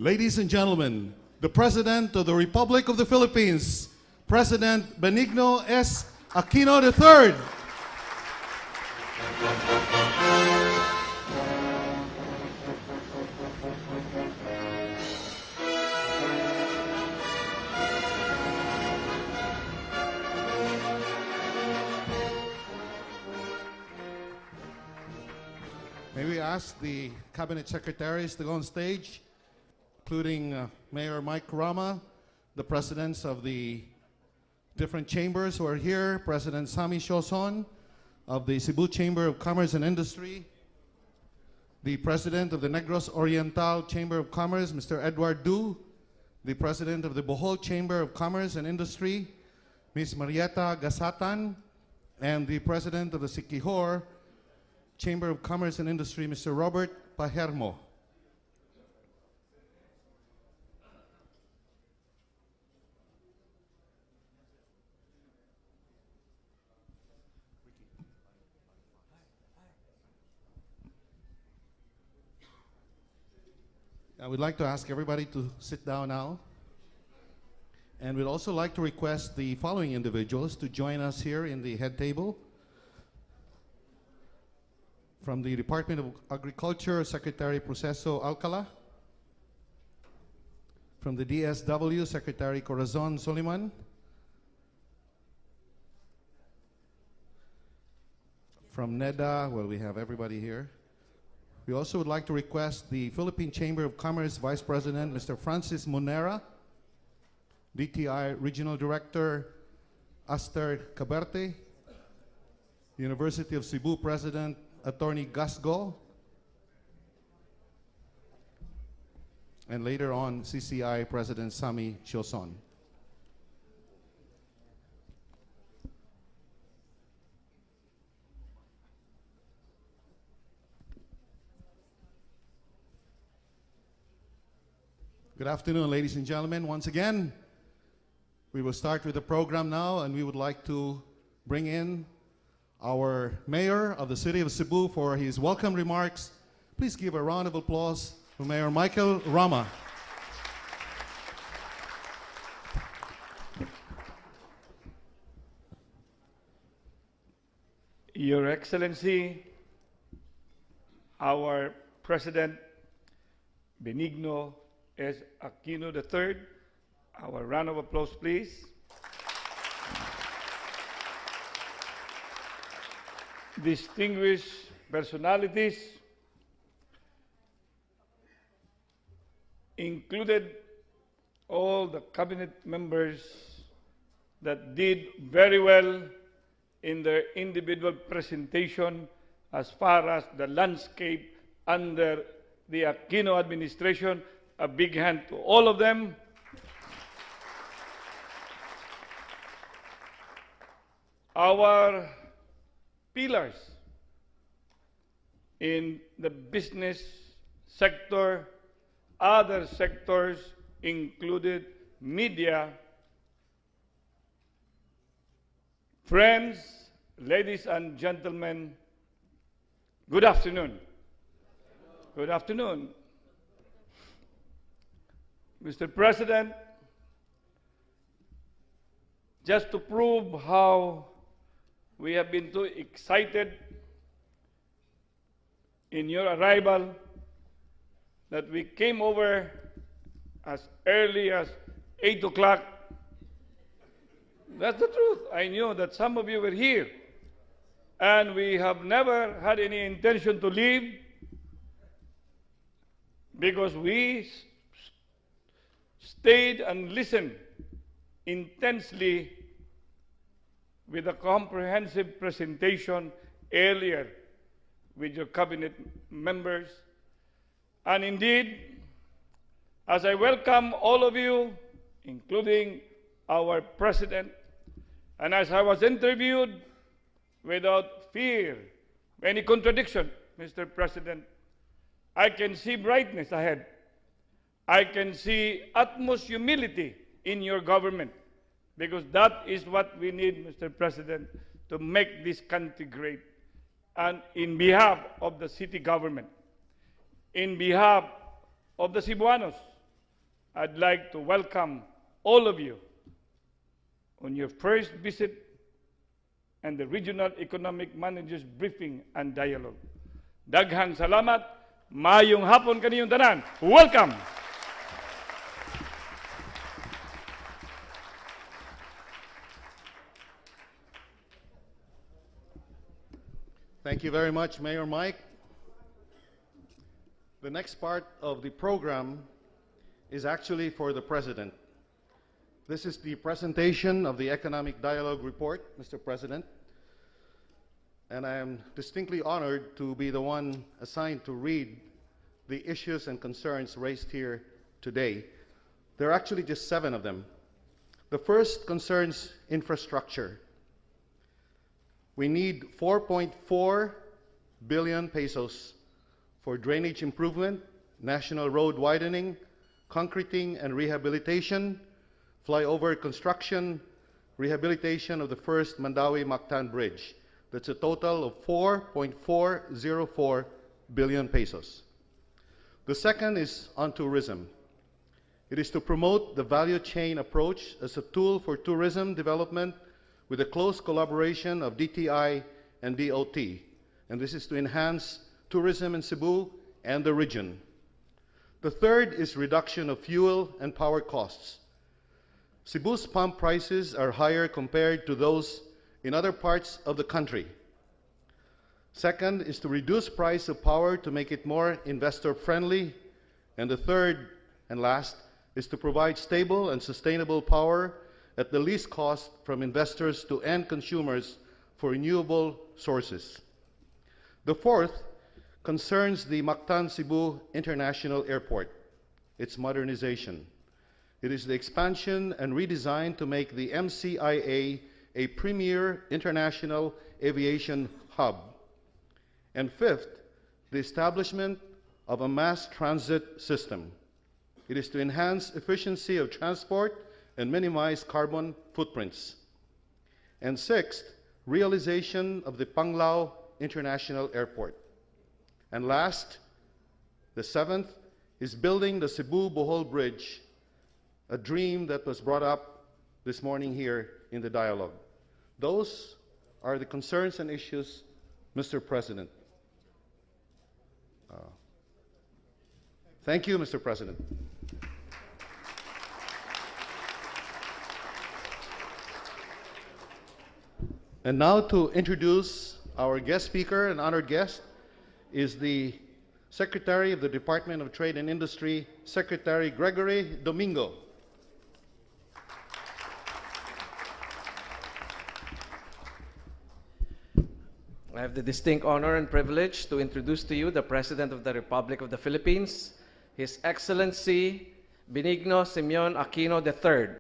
Ladies and gentlemen, the President of the Republic of the Philippines, President Benigno S. Aquino III. May we ask the Cabinet Secretaries to go on stage, including Mayor Mike Rama, the presidents of the different chambers who are here, President Sammy Sioson of the Cebu Chamber of Commerce and Industry, the President of the Negros Oriental Chamber of Commerce, Mr. Edward Du, the President of the Bohol Chamber of Commerce and Industry, Ms. Marieta Gasatan, and the President of the Siquijor Chamber of Commerce and Industry, Mr. Robert Pahermo. I would like to ask everybody to sit down now. And we'd also like to request the following individuals to join us here in the head table. From the Department of Agriculture, Secretary Proceso Alcala. From the DSW, Secretary Corazon Soliman. From NEDA, well, we have everybody here. We also would like to request the Philippine Chamber of Commerce Vice President, Mr. Francis Monera, DTI Regional Director, Aster Caberte, University of Cebu President, Attorney Gasgo, and later on, CCI President Sammy Sioson. Good afternoon, ladies and gentlemen. Once again, we will start with the program now, and we would like to bring in our Mayor of the City of Cebu for his welcome remarks. Please give a round of applause to Mayor Michael Rama. Your Excellency, our President Benigno S. Aquino III, our round of applause, please. Distinguished personalities, included all the cabinet members that did very well in their individual presentation as far as the landscape under the Aquino administration. A big hand to all of them. Our pillars in the business sector, other sectors included media. Friends, ladies and gentlemen, good afternoon. Good afternoon. Mr. President, just to prove how we have been too excited in your arrival, that we came over as early as 8 o'clock. That's the truth. I knew that some of you were here, and we have never had any intention to leave because we stayed and listened intensely with a comprehensive presentation earlier with your cabinet members. And indeed, as I welcome all of you, including our President, and as I was interviewed without fear, any contradiction, Mr. President, I can see brightness ahead. I can see utmost humility in your government, because that is what we need, Mr. President, to make this country great. And in behalf of the city government, in behalf of the Cebuanos, I'd like to welcome all of you on your first visit and the Regional Economic Managers Briefing and Dialogue. Daghang salamat, mayong hapon kaniyong tanan. Welcome! Thank you very much, Mayor Mike. The next part of the program is actually for the President. This is the presentation of the Economic Dialogue Report, Mr. President. And I am distinctly honored to be the one assigned to read the issues and concerns raised here today. There are actually just 7 of them. The first concerns infrastructure. We need 4.4 billion pesos for drainage improvement, national road widening, concreting and rehabilitation, flyover construction, rehabilitation of the first Mandawi-Mactan Bridge. That's a total of 4.404 billion pesos. The second is on tourism. It is to promote the value chain approach as a tool for tourism development with a close collaboration of DTI and DOT. And this is to enhance tourism in Cebu and the region. The third is reduction of fuel and power costs. Cebu's pump prices are higher compared to those in other parts of the country. Second is to reduce price of power to make it more investor-friendly. And the third and last is to provide stable and sustainable power at the least cost from investors to end consumers for renewable sources. The fourth concerns the Mactan-Cebu International Airport, its modernization. It is the expansion and redesign to make the MCIA a premier international aviation hub. And fifth, the establishment of a mass transit system. It is to enhance efficiency of transport and minimize carbon footprints. And sixth, realization of the Panglao International Airport. And last, the seventh, is building the Cebu-Bohol Bridge, a dream that was brought up this morning here in the dialogue. Those are the concerns and issues, Mr. President. Thank you, Mr. President. And now to introduce our guest speaker and honored guest is the Secretary of the Department of Trade and Industry, Secretary Gregory Domingo. I have the distinct honor and privilege to introduce to you the President of the Republic of the Philippines, His Excellency Benigno Simeon Aquino III.